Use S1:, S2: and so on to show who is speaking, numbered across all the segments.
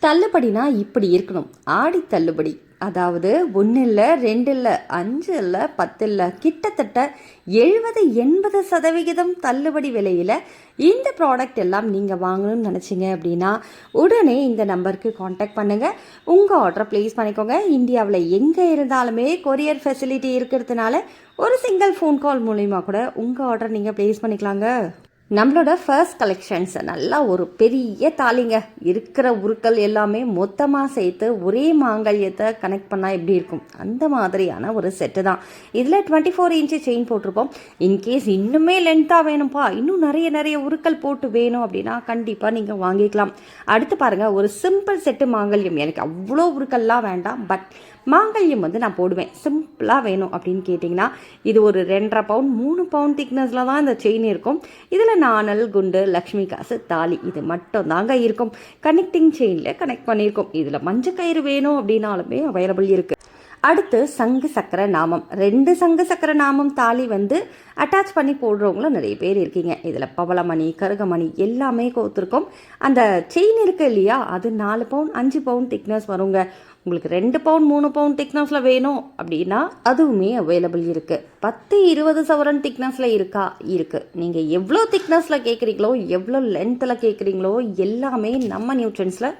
S1: தள்ளுபடினா இப்படி இருக்கணும். ஆடி தள்ளுபடி. அதாவது 1 இல்லை 2 இல்லை 5 இல்லை 10 இல்லை கிட்டத்தட்ட 70-80% தள்ளுபடி விலையில் இந்த ப்ராடக்ட் எல்லாம் நீங்கள் வாங்கணும்னு நினச்சிங்க அப்படின்னா உடனே இந்த நம்பருக்கு காண்டாக்ட் பண்ணுங்கள். உங்கள் ஆர்டரை ப்ளேஸ் பண்ணிக்கோங்க. இந்தியாவில் எங்கே இருந்தாலுமே கொரியர் ஃபெசிலிட்டி இருக்கிறதுனால ஒரு சிங்கிள் ஃபோன் கால் மூலிமா கூட உங்கள் ஆர்டரை நீங்கள் ப்ளேஸ் பண்ணிக்கலாங்க. நம்மளோட ஃபர்ஸ்ட் கலெக்ஷன்ஸ் நல்லா ஒரு பெரிய தாலிங்க. இருக்கிற உருக்கள் எல்லாமே மொத்தமாக சேர்த்து ஒரே மாங்கல்யத்தை கனெக்ட் பண்ணால் எப்படி இருக்கும், அந்த மாதிரியான ஒரு செட்டு தான். இதில் 24 இன்ச்சு செயின் போட்டிருப்போம். இன்கேஸ் இன்னுமே லென்த்தாக வேணும்ப்பா, இன்னும் நிறைய உருக்கள் போட்டு வேணும் அப்படின்னா கண்டிப்பாக நீங்கள் வாங்கிக்கலாம். அடுத்து பாருங்கள், ஒரு சிம்பிள் செட்டு மாங்கல்யம். எனக்கு அவ்வளோ உருக்கள்லாம் வேண்டாம், பட் மாங்கல்யம் நான் போடுவேன். சிம்பிளாக வேணும் அப்படின்னு கேட்டிங்கன்னா இது ஒரு 2.5 பவுன் 3 பவுன் திக்னஸில் தான் இந்த செயின் இருக்கும். இதில் நாணல், குண்டு, லக்ஷ்மி காசு, தாலி இது மட்டும் தாங்க இருக்கும். கனெக்டிங் செயினில் கனெக்ட் பண்ணியிருக்கோம். இதில் மஞ்சள் கயிறு வேணும் அப்படின்னாலுமே அவைலபிள் இருக்குது. அடுத்து சங்கு சக்கர நாமம். 2 சங்கு சக்கர நாமம் தாலி அட்டாச் பண்ணி போடுறவங்களும் நிறைய பேர் இருக்கீங்க. இதில் பவளமணி, கருகமணி எல்லாமே கோத்துருக்கோம். அந்த செயின் இருக்குது இல்லையா, அது 4 பவுன் 5 பவுன் திக்னஸ் வருங்க. உங்களுக்கு 2 பவுன் 3 பவுன் திக்னஸில் வேணும் அப்படின்னா அதுவுமே அவைலபிள் இருக்குது. 10-20 சவரன் திக்னஸில் இருக்குது. நீங்கள் எவ்வளோ திக்னஸில் கேட்குறீங்களோ, எவ்வளோ லென்த்தில் கேட்குறீங்களோ எல்லாமே நம்ம நியூட்ரன்ஸில்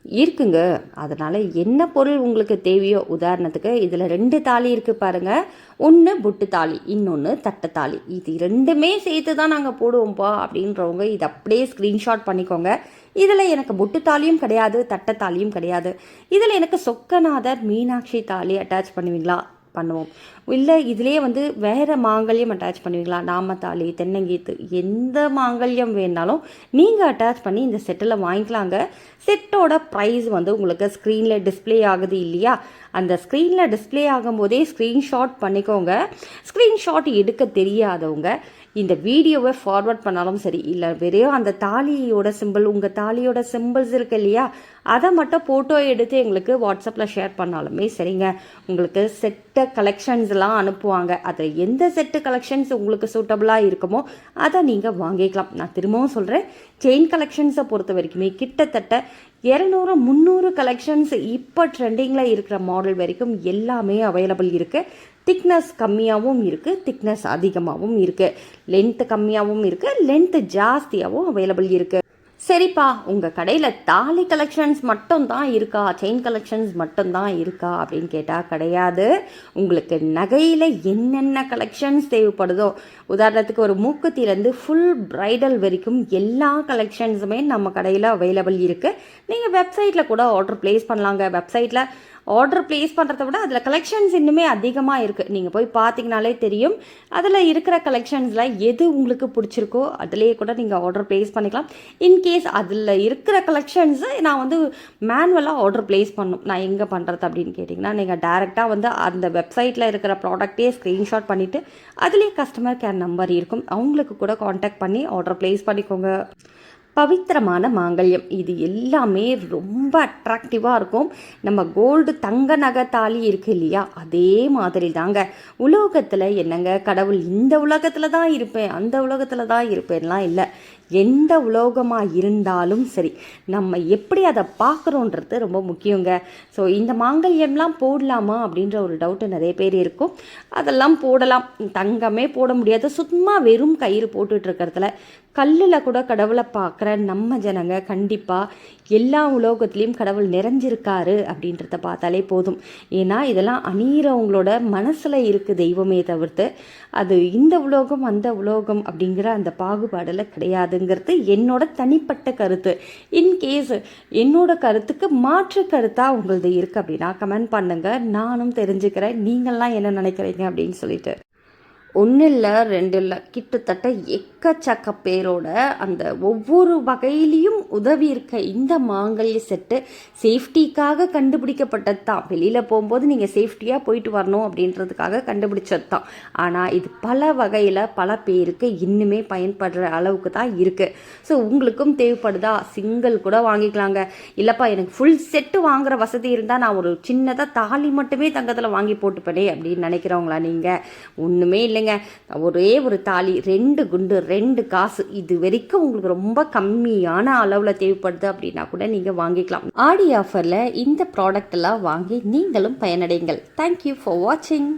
S1: இருக்குங்க. அதனால் என்ன பொருள் உங்களுக்கு தேவையோ, உதாரணத்துக்கு இதில் 2 தாலி இருக்குது பாருங்கள். ஒன்று புட்டு தாலி, இன்னொன்று தட்டை தாலி. இது 2மே சேர்த்து தான் நாங்கள் போடுவோம்ப்பா அப்படின்றவங்க இதை அப்படியே ஸ்க்ரீன்ஷாட் பண்ணிக்கோங்க. இதில் எனக்கு புட்டு தாலியும் கிடையாது, தட்டை தாலியும் கிடையாது. இதில் எனக்கு சொக்கநாதர், மீனாட்சி தாலி அட்டாச் பண்ணுவீங்களா? பண்ணுவோம். இல்லை இதிலே வேறு மாங்கல்யம் அட்டாச் பண்ணுவீங்களா? நாமத்தாலி, தென்னங்கீத்து எந்த மாங்கல்யம் வேணாலும் நீங்கள் அட்டாச் பண்ணி இந்த செட்டில் வாங்கிக்கலாங்க. செட்டோட ப்ரைஸ் உங்களுக்கு ஸ்க்ரீனில் டிஸ்பிளே ஆகுது இல்லையா, அந்த ஸ்க்ரீனில் டிஸ்பிளே ஆகும்போதே ஸ்க்ரீன்ஷாட் பண்ணிக்கோங்க. ஸ்க்ரீன்ஷாட் எடுக்க தெரியாதவங்க இந்த வீடியோவை ஃபார்வர்ட் பண்ணாலும் சரி, இல்லை வெறும் அந்த தாலியோட சிம்பிள், உங்கள் தாலியோட சிம்பிள்ஸ் இருக்குது இல்லையா, அதை மட்டும் ஃபோட்டோ எடுத்து எங்களுக்கு வாட்ஸ்அப்பில் ஷேர் பண்ணாலுமே சரிங்க. உங்களுக்கு செட்டு கலெக்ஷன்ஸ்லாம் அனுப்புவாங்க. அதில் எந்த செட்டு கலெக்ஷன்ஸ் உங்களுக்கு சூட்டபுளாக இருக்குமோ அதை நீங்கள் வாங்கிக்கலாம். நான் திரும்பவும் சொல்கிறேன், செயின் கலெக்ஷன்ஸை பொறுத்த வரைக்குமே கிட்டத்தட்ட 200-300 கலெக்ஷன்ஸ் இப்போ ட்ரெண்டிங்கில் இருக்கிற மாடல் வரைக்கும் எல்லாமே அவைலபிள் இருக்குது. திக்னஸ் கம்மியாகவும் இருக்குது, திக்னஸ் அதிகமாகவும் இருக்குது, லென்த்து கம்மியாகவும் இருக்குது, லென்த்து ஜாஸ்தியாகவும் அவைலபிள் இருக்குது. சரிப்பா, உங்கள் கடையில் தாலி கலெக்ஷன்ஸ் மட்டும்தான் இருக்கா, செயின் கலெக்ஷன்ஸ் மட்டும்தான் இருக்கா அப்படின்னு கேட்டால் கிடையாது. உங்களுக்கு நகையில் என்னென்ன கலெக்ஷன்ஸ் தேவைப்படுதோ, உதாரணத்துக்கு ஒரு மூக்குத்திலேருந்து ஃபுல் ப்ரைடல் வரைக்கும் எல்லா கலெக்ஷன்ஸுமே நம்ம கடையில் அவைலபிள் இருக்குது. நீங்கள் வெப்சைட்டில் கூட ஆர்டர் ப்ளேஸ் பண்ணலாங்க. வெப்சைட்டில் ஆர்டர் ப்ளேஸ் பண்ணுறத விட அதில் கலெக்ஷன்ஸ் இன்னுமே அதிகமாக இருக்குது. நீங்கள் போய் பார்த்தீங்கனாலே தெரியும். அதில் இருக்கிற கலெக்ஷன்ஸில் எது உங்களுக்கு பிடிச்சிருக்கோ அதிலேயே கூட நீங்கள் ஆர்டர் ப்ளேஸ் பண்ணிக்கலாம். இன்கேஸ் அதில் இருக்கிற கலெக்ஷன்ஸை நான் மேனுவலாக ஆர்டர் ப்ளேஸ் பண்ணணும். நான் எங்கே பண்ணுறது அப்படின்னு கேட்டிங்கன்னா, நீங்கள் டேரெக்டாக அந்த வெப்சைட்டில் இருக்கிற ப்ராடக்டே ஸ்க்ரீன்ஷாட் பண்ணிவிட்டு அதிலே கஸ்டமர் கேர் நம்பர் இருக்கும், அவங்களுக்கு கூட காண்டாக்ட் பண்ணி ஆர்டர் ப்ளேஸ் பண்ணிக்கோங்க. பவித்திரமான மாங்கல்யம், இது எல்லாமே ரொம்ப அட்ராக்டிவாக இருக்கும். நம்ம கோல்டு தங்க நகை தாலி இருக்குது இல்லையா, அதே மாதிரி தாங்க. உலோகத்தில் என்னங்க கடவுள் இந்த உலகத்தில் தான் இருப்பேன், அந்த உலகத்தில் தான் இருப்பேன்லாம் இல்லை. எந்த உலோகமாக இருந்தாலும் சரி, நம்ம எப்படி அதை பார்க்குறோன்றது ரொம்ப முக்கியங்க. ஸோ இந்த மாங்கல்யம்லாம் போடலாமா அப்படின்ற ஒரு டவுட்டு நிறைய பேர் இருக்கும். அதெல்லாம் போடலாம். தங்கமே போட முடியாது, சும்மா வெறும் கயிறு போட்டுட்ருக்கிறதுல கல்லில் கூட கடவுளை பார்க்குற நம்ம ஜனங்க கண்டிப்பாக எல்லா உலோகத்துலேயும் கடவுள் நிறைஞ்சிருக்காரு அப்படின்றத பார்த்தாலே போதும். ஏன்னா இதெல்லாம் அணியிறவங்களோட மனசில் இருக்குது தெய்வமே தவிர்த்து அது இந்த உலோகம் அந்த உலோகம் அப்படிங்கிற அந்த பாகுபாடில் கிடையாதுங்கிறது என்னோட தனிப்பட்ட கருத்து. இன்கேஸ் என்னோட கருத்துக்கு மாற்று கருத்தாக உங்களது இருக்குது அப்படின்னா கமெண்ட் பண்ணுங்கள், நானும் தெரிஞ்சுக்கிறேன் நீங்கள்லாம் என்ன நினைக்கிறீங்க அப்படின்னு சொல்லிட்டு. 1 இல்லை 2 இல்லை கிட்டத்தட்ட எக்கச்சக்க பேரோட அந்த ஒவ்வொரு வகையிலையும் உதவி இருக்க இந்த மாங்கல்ய செட்டு சேஃப்டிக்காக கண்டுபிடிக்கப்பட்டது தான். வெளியில் போகும்போது நீங்கள் சேஃப்டியாக போயிட்டு வரணும் அப்படின்றதுக்காக கண்டுபிடிச்சது தான். ஆனால் இது பல வகையில் பல பேருக்கு இன்னுமே பயன்படுற அளவுக்கு தான் இருக்குது. ஸோ உங்களுக்கும் தேவைப்படுதா, சிங்கிள் கூட வாங்கிக்கலாங்க. இல்லைப்பா எனக்கு ஃபுல் செட்டு வாங்குகிற வசதி இருந்தால் நான் ஒரு சின்னதாக தாலி மட்டுமே தங்கத்தில் வாங்கி போட்டுப்பனே அப்படின்னு நினைக்கிறவங்களா நீங்கள்? ஒன்றுமே இல்லைங்க. இல்லைங்க. ஒரே ஒரு தாலி 2 குண்டு 2 காசு இது வரைக்கும் உங்களுக்கு ரொம்ப கம்மியான அளவில் தேவைப்படுது அப்படின்னா கூட நீங்கள் வாங்கிக்கலாம். ஆடி ஆஃபரில் இந்த ப்ராடக்ட் எல்லாம் வாங்கி நீங்களும் பயனடைங்கள். தேங்க்யூ ஃபார் வாட்சிங்.